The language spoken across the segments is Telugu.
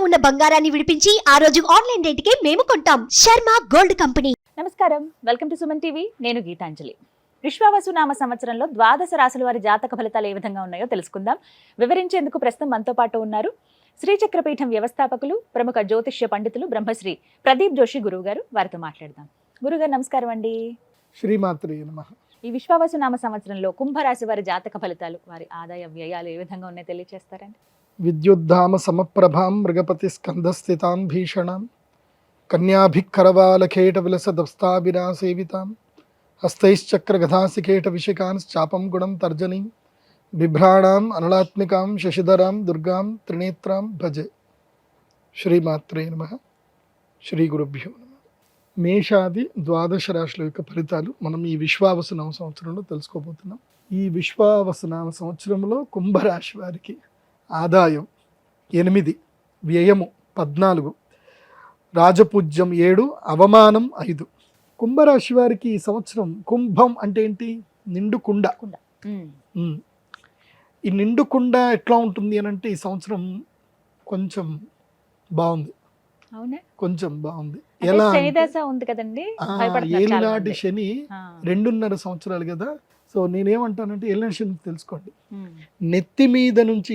ఉన్న బంగారాన్ని విడిపించి ఆ రోజు ఆన్లైన్ రేటుకే మేము కొంటాం. Sharma gold company. నమస్కారం, వెల్కమ్ టు సుమన్ టీవీ. నేను గీతాంజలి. విశ్వావసు నామ సంవత్సరంలో ద్వాదశ రాశుల వారి జాతక ఫలితాలు ఏ విధంగా ఉన్నాయో తెలుసుకుందాం. వివరించేందుకు ప్రస్తుతం మనతో పాటు ఉన్నారు శ్రీచక్రపీఠం వ్యవస్థాపకులు, ప్రముఖ జ్యోతిష్య పండితులు బ్రహ్మశ్రీ ప్రదీప్ జోషి గురువు గారు. వారితో మాట్లాడదాం. గురుగారు నమస్కారం అండి. శ్రీమాత్రే నమః. ఈ విశ్వావసు నామ సంవత్సరంలో కుంభరాశి వారి జాతక ఫలితాలు, వారి ఆదాయ వ్యయాలు ఏ విధంగా ఉన్నాయో తెలియజేస్తారండి. విద్యుద్ధామ సమప్రభాం మృగపతి స్కంధస్థితాం భీషణాం కన్యాభిక్కరవాలకేట విలసదస్తాభిరాసేవితాం హస్తైశ్చక్ర గదాసికేట విషికాంశ్చాపం గుణం తర్జనీం బిభ్రాణాం అనలాత్మికాం శశిధరాం దుర్గాం త్రినేత్రాం భజే. శ్రీమాత్రే నమః. శ్రీ గురుభ్యో నమః. మేషాది ద్వాదశ రాశుల యొక్క ఫలితాలు మనం ఈ విశ్వావసునామ సంవత్సరంలో తెలుసుకోబోతున్నాం. ఈ విశ్వావసునామ సంవత్సరంలో కుంభరాశి వారికి ఆదాయం 8, వ్యయము 14, రాజపూజ్యం 7, అవమానం 5. కుంభరాశి వారికి ఈ సంవత్సరం కుంభం అంటే ఏంటి? నిండు కుండ. ఈ నిండు కుండ ఎట్లా ఉంటుంది అని అంటే ఈ సంవత్సరం కొంచెం బాగుంది. కొంచెం బాగుంది. ఎలా ఉంది కదండి, ఏలినాటి శని 2.5 సంవత్సరాలు కదా. సో నేనేమంటానంటే ఏలినాటి శని తెలుసుకోండి. నెత్తి మీద నుంచి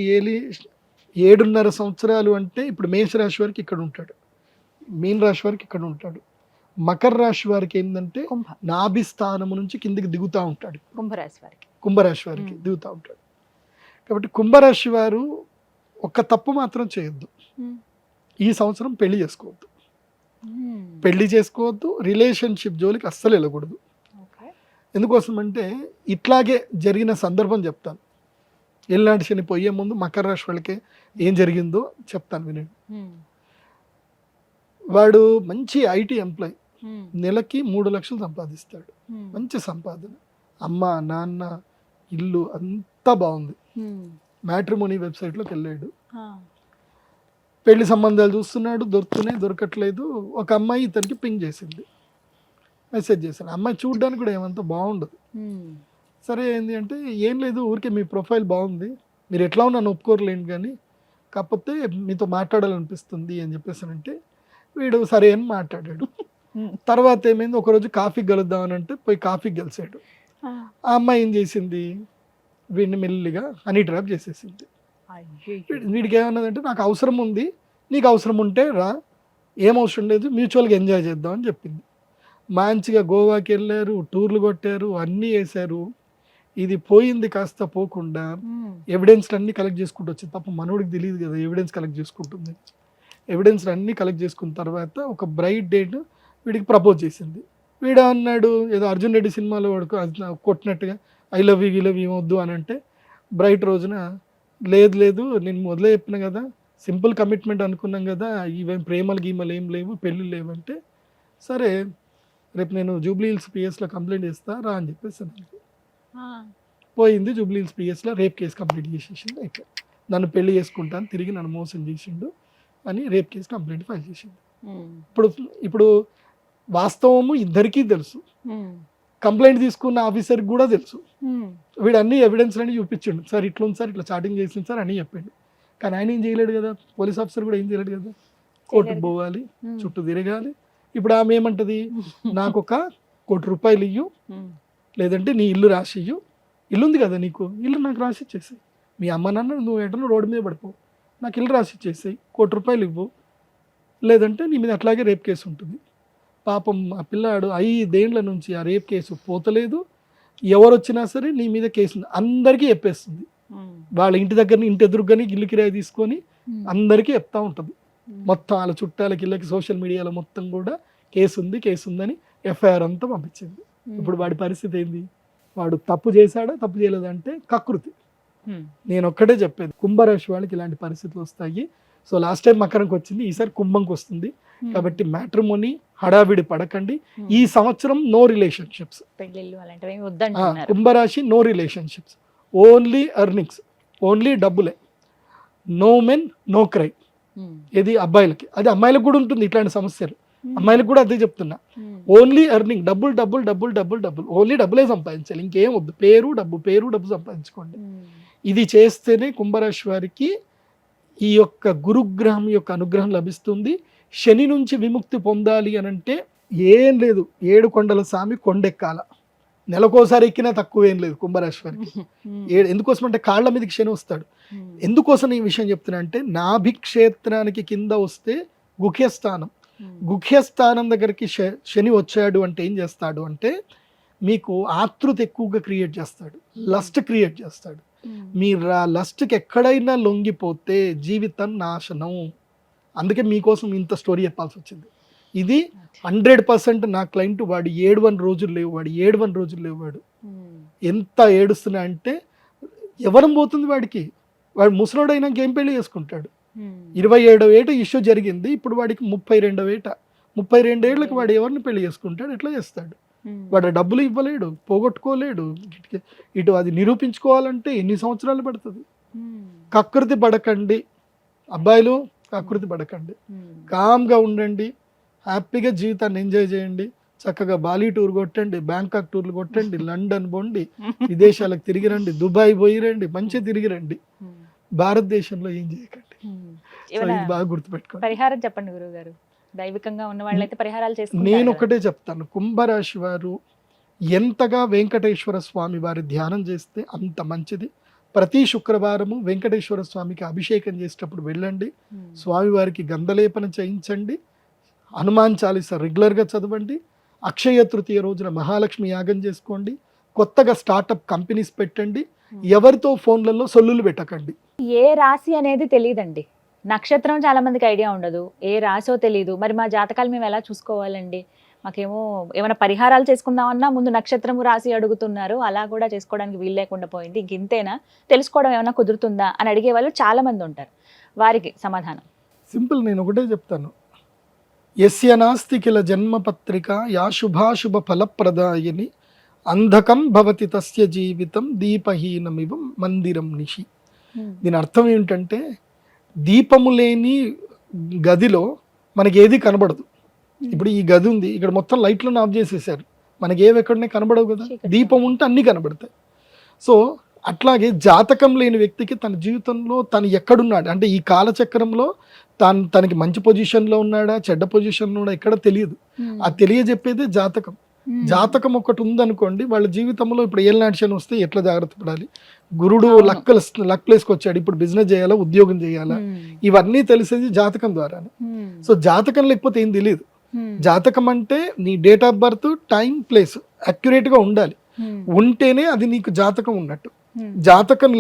7.5 సంవత్సరాలు అంటే ఇప్పుడు మేషరాశి వారికి ఇక్కడ ఉంటాడు, మీన రాశి వారికి ఇక్కడ ఉంటాడు, మకర రాశి వారికి ఏంటంటే నాభి స్థానము నుంచి కిందికి దిగుతూ ఉంటాడు. కుంభరాశి వారికి దిగుతూ ఉంటాడు. కాబట్టి కుంభరాశి వారు ఒక్క తప్పు మాత్రం చేయొద్దు. ఈ సంవత్సరం పెళ్లి చేసుకోవద్దు, రిలేషన్షిప్ జోలికి అస్సలు వెళ్ళకూడదు. ఎందుకోసం అంటే ఇట్లాగే జరిగిన సందర్భం చెప్తాను. ఎల్లాంటి శని పోయే ముందు మకర రాశి వాళ్ళకి ఏం జరిగిందో చెప్తాను, వినండి. వాడు మంచి ఐటీ ఎంప్లాయ్, నెలకి 3 లక్షలు సంపాదిస్తాడు, మంచి సంపాదన, అమ్మ నాన్న ఇల్లు అంతా బాగుంది. మ్యాట్రిమోనీ వెబ్సైట్లోకి వెళ్ళాడు, పెళ్లి సంబంధాలు చూస్తున్నాడు, దొరకట్లేదు. ఒక అమ్మాయి ఇతనికి పింగ్ చేసింది, మెసేజ్ చేశాను. అమ్మాయి చూడడానికి కూడా ఏమంత బాగుండదు. సరే ఏంది అంటే, ఏం లేదు ఊరికే మీ ప్రొఫైల్ బాగుంది, మీరు ఎట్లా నన్ను ఒప్పుకోరలేండి కానీ కాకపోతే మీతో మాట్లాడాలనిపిస్తుంది అని చెప్పేసానంటే వీడు సరే అని మాట్లాడాడు. తర్వాత ఏమైంది, ఒకరోజు కాఫీకి కలుద్దామని అంటే పోయి కాఫీకి కలిసాడు. ఆ అమ్మాయి ఏం చేసింది, వీడిని మెల్లిగా హనీ ట్రాప్ చేసేసింది. వీడికి ఏమన్నదంటే, నాకు అవసరం ఉంది, నీకు అవసరం ఉంటే రా, ఏం అవసరం లేదు, మ్యూచువల్గా ఎంజాయ్ చేద్దాం అని చెప్పింది. మంచిగా గోవాకి వెళ్ళారు, టూర్లు కొట్టారు, అన్నీ వేశారు. ఇది పోయింది కాస్త పోకుండా ఎవిడెన్స్లు అన్నీ కలెక్ట్ చేసుకుంటూ వచ్చింది. పాపం మనోడికి తెలియదు కదా ఎవిడెన్స్ కలెక్ట్ చేసుకుంటుంది. ఎవిడెన్స్లు అన్నీ కలెక్ట్ చేసుకున్న తర్వాత ఒక బ్రైట్ డేట్ వీడికి ప్రపోజ్ చేసింది. వీడు అన్నాడు ఏదో అర్జున్ రెడ్డి సినిమాలో వాడుకో కొట్టినట్టుగా ఐ లవ్ యూ వద్దు అని అంటే, బ్రైట్ రోజున లేదు నేను మొదలే చెప్పిన కదా, సింపుల్ కమిట్మెంట్ అనుకున్నాం కదా, ఈవెన్ ప్రేమలు గీమలు ఏం లేవు, పెళ్ళి లేవంటే సరే రేపు నేను జూబ్లీ హిల్స్ పిఎస్లో కంప్లైంట్ చేస్తా రా అని చెప్పేసి పోయింది. జూబ్లీ హిల్స్ పిఎస్లో రేప్ కేసు కంప్లీట్ చేసేసింది. అయిపోయి నన్ను పెళ్లి చేసుకుంటాను, తిరిగి నన్ను మోసం చేసిండు అని రేప్ కేసు కంప్లైంట్ ఫైల్ చేసింది. ఇప్పుడు వాస్తవము ఇద్దరికీ తెలుసు, కంప్లైంట్ తీసుకున్న ఆఫీసర్కి కూడా తెలుసు. వీడు అన్ని ఎవిడెన్స్ అన్ని చూపించిండు, సార్ ఇట్లా ఉంది సార్, ఇట్లా చాటింగ్ చేసింది సార్ అని చెప్పిండు. కానీ ఆయన ఏం చేయలేడు కదా, పోలీస్ ఆఫీసర్ కూడా ఏం చేయలేడు కదా, కోర్టుకు పోవాలి, చుట్టూ తిరగాలి. ఇప్పుడు ఆమె ఏమంటది, నాకు ఒక ₹1,00,00,000 ఇయ్యు, లేదంటే నీ ఇల్లు రాసి ఇయ్యు, ఇల్లు ఉంది కదా నీకు, ఇల్లు నాకు రాసి ఇచ్చేసి, మీ అమ్మ నాన్న నువ్వు ఎటనో రోడ్డు మీద పడిపో, నాకు ఇల్లు రాసి ఇచ్చేసాయి, ₹1,00,00,000 ఇవ్వు, లేదంటే నీ మీద అట్లాగే రేప్ కేసు ఉంటుంది. పాపం ఆ పిల్లాడు 5 ఏళ్ల నుంచి ఆ రేప్ కేసు పోతలేదు. ఎవరు వచ్చినా సరే నీ మీద కేసు అందరికీ చెప్పేస్తుంది. వాళ్ళ ఇంటి దగ్గర ఇంటి ఎదురుగానే ఇల్లు కిరాయి తీసుకొని అందరికీ చెప్తా ఉంటుంది. మొత్తం వాళ్ళ చుట్టాలకి ఇళ్ళకి సోషల్ మీడియాలో మొత్తం కూడా కేసు ఉందని ఎఫ్ఐఆర్ అంతా పంపించింది. ఇప్పుడు వాడి పరిస్థితి ఏంది, వాడు తప్పు చేశాడా తప్పు చేయలేదంటే కకృతి. నేను ఒక్కటే చెప్పేది, కుంభరాశి వాళ్ళకి ఇలాంటి పరిస్థితులు వస్తాయి. సో లాస్ట్ టైం మకరంకి వచ్చింది, ఈసారి కుంభంకి వస్తుంది. కాబట్టి మ్యాట్రిమోనీ హడావిడి పడకండి. ఈ సంవత్సరం నో రిలేషన్షిప్స్, కుంభరాశి no relationships, only earnings, only డబ్బులే, నో మెన్ నో క్రై. ఇది అబ్బాయిలకి, అది అమ్మాయిలకు కూడా ఉంటుంది ఇట్లాంటి సమస్యలు, అమ్మాయిలకు కూడా అదే చెప్తున్నా. ఓన్లీ ఎర్నింగ్, డబ్బులు, ఓన్లీ డబ్బులే సంపాదించాలి, ఇంకేం వద్దు. పేరు డబ్బు సంపాదించుకోండి. ఇది చేస్తేనే కుంభరాశి వారికి ఈ యొక్క గురుగ్రహం యొక్క అనుగ్రహం లభిస్తుంది. శని నుంచి విముక్తి పొందాలి అని అంటే ఏం లేదు, 7 కొండల స్వామి కొండెక్కాల. నెలకోసారి ఎక్కినా తక్కువేం లేదు కుంభరాశి వారికి. ఎందుకోసం అంటే కాళ్ళ మీదకి శని వస్తాడు. ఎందుకోసం ఈ విషయం చెప్తున్నా అంటే నాభిక్షేత్రానికి కింద వస్తే గుహ్యస్థానం, గుహ్యస్థానం దగ్గరికి శని వచ్చాడు అంటే ఏం చేస్తాడు అంటే మీకు ఆతృత ఎక్కువగా క్రియేట్ చేస్తాడు, లస్ట్ క్రియేట్ చేస్తాడు. మీరు ఆ లస్ట్కి ఎక్కడైనా లొంగిపోతే జీవితం నాశనం. అందుకే మీకోసం ఇంత స్టోరీ చెప్పాల్సి వచ్చింది. ఇది 100% నా క్లయింట్ వాడు 7 రోజులు లేవు వాడు ఎంత ఏడుస్తున్నా అంటే ఎవరం పోతుంది వాడికి. వాడు ముసలోడైనా ఏం పెళ్లి చేసుకుంటాడు. 27వ ఏట ఇష్యూ జరిగింది, ఇప్పుడు వాడికి 32వ ఏట. 32 ఏళ్ళకి వాడు ఎవరిని పెళ్లి చేసుకుంటాడు? ఎట్లా చేస్తాడు? వాడు డబ్బులు ఇవ్వలేడు, పోగొట్టుకోలేడు. ఇటు అది నిరూపించుకోవాలంటే ఎన్ని సంవత్సరాలు పడుతుంది. కకృతి పడకండి అబ్బాయిలు, కకృతి పడకండి, కామ్గా ఉండండి, హ్యాపీగా జీవితాన్ని ఎంజాయ్ చేయండి. చక్కగా బాలి టూర్ కొట్టండి, బ్యాంకాక్ టూర్లు కొట్టండి, లండన్ పోండి, విదేశాలకు తిరిగి రండి, దుబాయ్ పోయి రండి, మంచిగా తిరిగి రండి. భారతదేశంలో ఏం చేయకండి. ఇది బాగా గుర్తుపెట్టుకోండి. పరిహారం చెప్పండి గురువు గారు. దైవికంగా ఉన్న వాళ్ళైతే పరిహారాలు చేసుకుంటారు. నేను ఒకటే చెప్తాను, కుంభరాశి వారు ఎంతగా వెంకటేశ్వర స్వామి వారి ధ్యానం చేస్తే అంత మంచిది. ప్రతి శుక్రవారము వెంకటేశ్వర స్వామికి అభిషేకం చేసేటప్పుడు వెళ్ళండి, స్వామివారికి గంధలేపన చేయించండి, హనుమాన్ చాలీస రెగ్యులర్గా చదవండి, అక్షయ తృతీయ రోజున మహాలక్ష్మి యాగం చేసుకోండి, కొత్తగా స్టార్టప్ కంపెనీస్ పెట్టండి, ఎవరితో ఫోన్లలో సొల్లులు పెట్టకండి. ఏ రాశి అనేది తెలియదండి, నక్షత్రం చాలా మందికి ఐడియా ఉండదు, ఏ రాశో తెలియదు. మరి మా జాతకాలు మేము ఎలా చూసుకోవాలండి? మాకేమో ఏమైనా పరిహారాలు చేసుకుందామన్నా ముందు నక్షత్రము రాశి అడుగుతున్నారు, అలా కూడా చేసుకోవడానికి వీలు లేకుండా పోయింది. ఇంతేనా, తెలుసుకోవడం ఏమైనా కుదురుతుందా అని అడిగే వాళ్ళు చాలా మంది ఉంటారు. వారికి సమాధానం సింపుల్, నేను ఒకటే చెప్తాను, యస్య నాస్తి కిల జన్మపత్రిక యా శుభాశుభ ఫలప్రదాయని అంధకం భవతి తస్య జీవితం దీపహీనమివ మందిరం నిషి. దీని అర్థం ఏమిటంటే దీపము లేని గదిలో మనకి ఏది కనబడదు. ఇప్పుడు ఈ గది ఉంది, ఇక్కడ మొత్తం లైట్లను ఆఫ్ చేసేసారు, మనకి ఏవి ఎక్కడనే కనబడవు కదా. దీపం ఉంటే అన్నీ కనబడతాయి. సో అట్లాగే జాతకం లేని వ్యక్తికి తన జీవితంలో తను ఎక్కడున్నాడు అంటే ఈ కాలచక్రంలో తనకి మంచి పొజిషన్లో ఉన్నాడా చెడ్డ పొజిషన్లో ఉన్నాడా ఎక్కడ తెలియదు. అది తెలియజెప్పేదే జాతకం. జాతకం ఒకటి ఉందనుకోండి, వాళ్ళ జీవితంలో ఇప్పుడు ఏలినాటి వస్తే ఎట్లా జాగ్రత్త పడాలి, గురుడు లక్ ప్లేస్కి వచ్చాడు, ఇప్పుడు బిజినెస్ చేయాలా ఉద్యోగం చేయాలా, ఇవన్నీ తెలిసేది జాతకం ద్వారానే. సో జాతకం లేకపోతే ఏం తెలియదు. జాతకం అంటే నీ date of birth, time, place అక్యురేట్గా ఉండాలి. ఉంటేనే అది నీకు జాతకం ఉన్నట్టు. జాతకం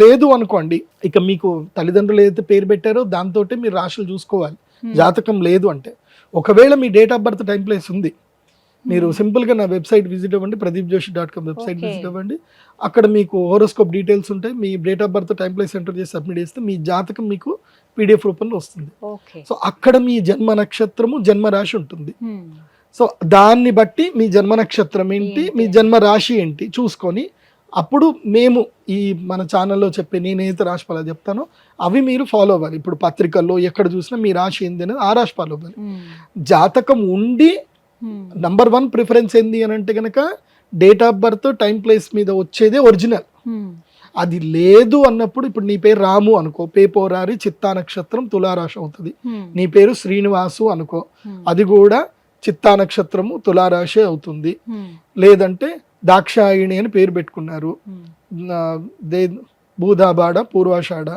లేదు అనుకోండి, ఇక మీకు తల్లిదండ్రులు ఏదైతే పేరు పెట్టారో దాంతో మీరు రాశులు చూసుకోవాలి. జాతకం లేదు అంటే, ఒకవేళ మీ date of birth, time, place ఉంది, మీరు సింపుల్గా నా వెబ్సైట్ విజిట్ అవ్వండి, pradeepjoshi.com వెబ్సైట్ విజిట్ అవ్వండి. అక్కడ మీకు హోరోస్కోప్ డీటెయిల్స్ ఉంటాయి. మీ date of birth, time, place enter చేసి సబ్మిట్ చేస్తే మీ జాతకం మీకు PDF రూపంలో వస్తుంది. సో అక్కడ మీ జన్మ నక్షత్రము, జన్మ రాశి ఉంటుంది. సో దాన్ని బట్టి మీ జన్మ నక్షత్రం ఏంటి, మీ జన్మ రాశి ఏంటి చూసుకొని అప్పుడు మేము ఈ మన ఛానల్లో చెప్పే నేనైతే రాశి ఫలాలు చెప్తానో అవి మీరు ఫాలో అవ్వాలి. ఇప్పుడు పత్రికల్లో ఎక్కడ చూసినా మీ రాశి ఏంది అనేది ఆ రాశి ఫాలో అవ్వాలి. జాతకం ఉండి నంబర్ 1 ప్రిఫరెన్స్ ఏంది అని అంటే కనుక date of birth, time, place మీద వచ్చేదే ఒరిజినల్. అది లేదు అన్నప్పుడు ఇప్పుడు నీ పేరు రాము అనుకో, పేపోరారి చిత్తా నక్షత్రం తులారాశి అవుతుంది. నీ పేరు శ్రీనివాసు అనుకో, అది కూడా చిత్తా నక్షత్రము తులారాశి అవుతుంది. లేదంటే దాక్షాయిణి అని పేరు పెట్టుకున్నారు, భూదాబాడ, పూర్వాషాఢ,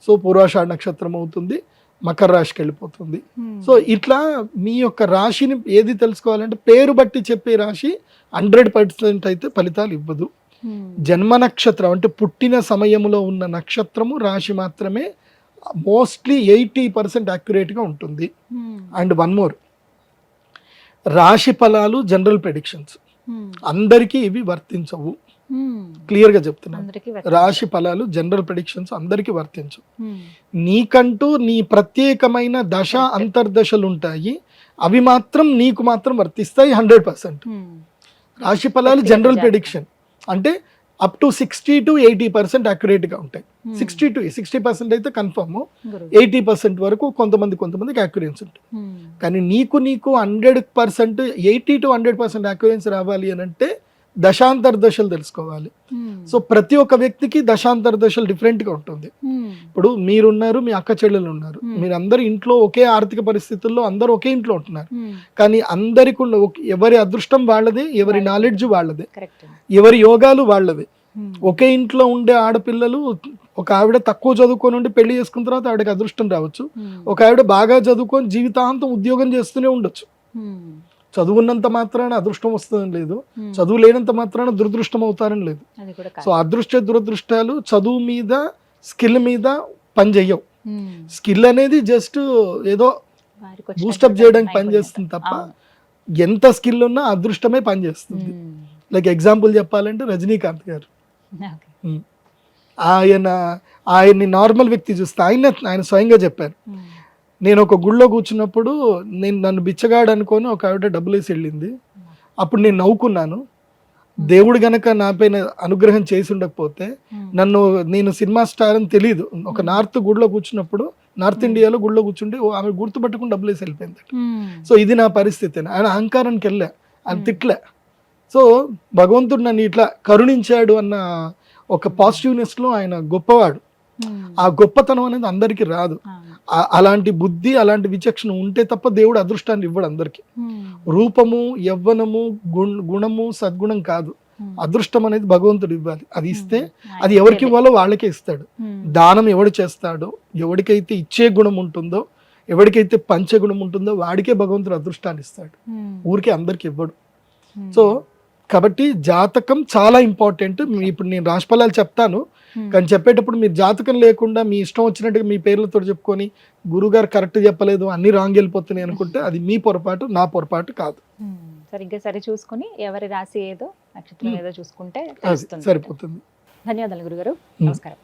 సో పూర్వాషాఢ నక్షత్రం అవుతుంది, మకర రాశికి వెళ్ళిపోతుంది. సో ఇట్లా మీ యొక్క రాశిని ఏది తెలుసుకోవాలంటే పేరు బట్టి చెప్పే రాశి 100% అయితే ఫలితాలు ఇవ్వదు. జన్మ నక్షత్రం అంటే పుట్టిన సమయంలో ఉన్న నక్షత్రము, రాశి మాత్రమే మోస్ట్లీ 80% యాక్యురేట్గా ఉంటుంది. అండ్ వన్ మోర్, రాశి ఫలాలు జనరల్ ప్రెడిక్షన్స్ అందరికీ ఇవి వర్తించవు. క్లియర్ గా చెప్తున్నాను, రాశి ఫలాలు జనరల్ ప్రెడిక్షన్స్ అందరికీ వర్తించవు. నీకంటూ నీ ప్రత్యేకమైన దశ అంతర్దశలు ఉంటాయి, అవి మాత్రం నీకు మాత్రం వర్తిస్తాయి 100%. రాశి ఫలాలు జనరల్ ప్రెడిక్షన్ అంటే అప్ టు 60 to 80% యాక్యురేట్ గా ఉంటాయి. 60% అయితే కన్ఫర్మ్, 80% వరకు కొంతమందికి యాక్యురెన్సీ ఉంటుంది. కానీ నీకు 100% 80 to 100% యాక్యురెన్సీ రావాలి అని అంటే దశాంతర దశలు తెలుసుకోవాలి. సో ప్రతి ఒక్క వ్యక్తికి దశాంతర దశలు డిఫరెంట్గా ఉంటుంది. ఇప్పుడు మీరున్నారు, మీ అక్క చెల్లెలు ఉన్నారు, మీరు అందరు ఇంట్లో ఒకే ఆర్థిక పరిస్థితుల్లో అందరూ ఒకే ఇంట్లో ఉంటున్నారు. కానీ అందరికి ఎవరి అదృష్టం వాళ్ళదే, ఎవరి నాలెడ్జ్ వాళ్ళదే, ఎవరి యోగాలు వాళ్ళదే. ఒకే ఇంట్లో ఉండే ఆడపిల్లలు, ఒక ఆవిడ తక్కువ చదువుకొని ఉండి పెళ్లి చేసుకున్న తర్వాత ఆవిడకి అదృష్టం రావచ్చు, ఒక ఆవిడ బాగా చదువుకొని జీవితాంతం ఉద్యోగం చేస్తూనే ఉండొచ్చు. చదువున్నంత మాత్రాన అదృష్టం వస్తుందని లేదు, చదువు లేనంత మాత్రాన దురదృష్టం అవుతారని లేదు. సో అదృష్ట దురదృష్టాలు చదువు మీద, స్కిల్ మీద పని చెయ్యవు. స్కిల్ అనేది జస్ట్ ఏదో బూస్టప్ చేయడానికి పనిచేస్తుంది తప్ప ఎంత స్కిల్ ఉన్నా అదృష్టమే పనిచేస్తుంది. లైక్ ఎగ్జాంపుల్ చెప్పాలంటే రజనీకాంత్ గారు, ఆయన్ని నార్మల్ వ్యక్తి చూస్తే ఆయన స్వయంగా చెప్పారు, నేను ఒక గుళ్ళో కూర్చున్నప్పుడు నన్ను బిచ్చగాడు అనుకొని ఒక ఆవిడ డబ్బులు వేసి వెళ్ళింది. అప్పుడు నేను నవ్వుకున్నాను. దేవుడు గనక నా పైన అనుగ్రహం చేసి ఉండకపోతే, నేను సినిమా స్టార్ అని తెలియదు, ఒక నార్త్ గుడిలో కూర్చున్నప్పుడు, నార్త్ ఇండియాలో గుడిలో కూర్చుంటే ఆమె గుర్తుపట్టుకుని డబ్బులు వేసి వెళ్ళిపోయింది. సో ఇది నా పరిస్థితి. ఆయన అహంకారానికి వెళ్ళా, ఆయన తిట్లే. సో భగవంతుడు నన్ను ఇట్లా కరుణించాడు అన్న ఒక పాజిటివ్నెస్ లో ఆయన గొప్పవాడు. ఆ గొప్పతనం అనేది అందరికీ రాదు. అలాంటి బుద్ధి, అలాంటి విచక్షణ ఉంటే తప్ప దేవుడు అదృష్టాన్ని ఇవ్వడు అందరికి. రూపము, యవ్వనము, గుణము, సద్గుణం కాదు, అదృష్టం అనేది భగవంతుడు ఇవ్వాలి. అది ఇస్తే అది ఎవరికి ఇవ్వాలో వాళ్ళకే ఇస్తాడు. దానం ఎవడు చేస్తాడో, ఎవరికైతే ఇచ్చే గుణం ఉంటుందో, ఎవరికైతే పంచే గుణం ఉంటుందో వాడికే భగవంతుడు అదృష్టాన్ని ఇస్తాడు, ఊరికే అందరికి ఇవ్వడు. సో కాబట్టి జాతకం చాలా ఇంపార్టెంట్. ఇప్పుడు నేను రాశిఫలాలు చెప్తాను, కానీ చెప్పేటప్పుడు మీరు జాతకం లేకుండా మీ ఇష్టం వచ్చినట్టుగా మీ పేర్లతో చెప్పుకొని గురుగారు కరెక్ట్ చెప్పలేదు, అన్ని రాంగ్ వెళ్ళిపోతున్నాయి అనుకుంటే అది మీ పొరపాటు, నా పొరపాటు కాదు. సరిగ్గా సరి చూసుకుని ఎవరి రాశి ఏదో, నక్షత్రం ఏదో చూసుకుంటే సరిపోతుంది. ధన్యవాదాలు గురుగారు. నమస్కారం.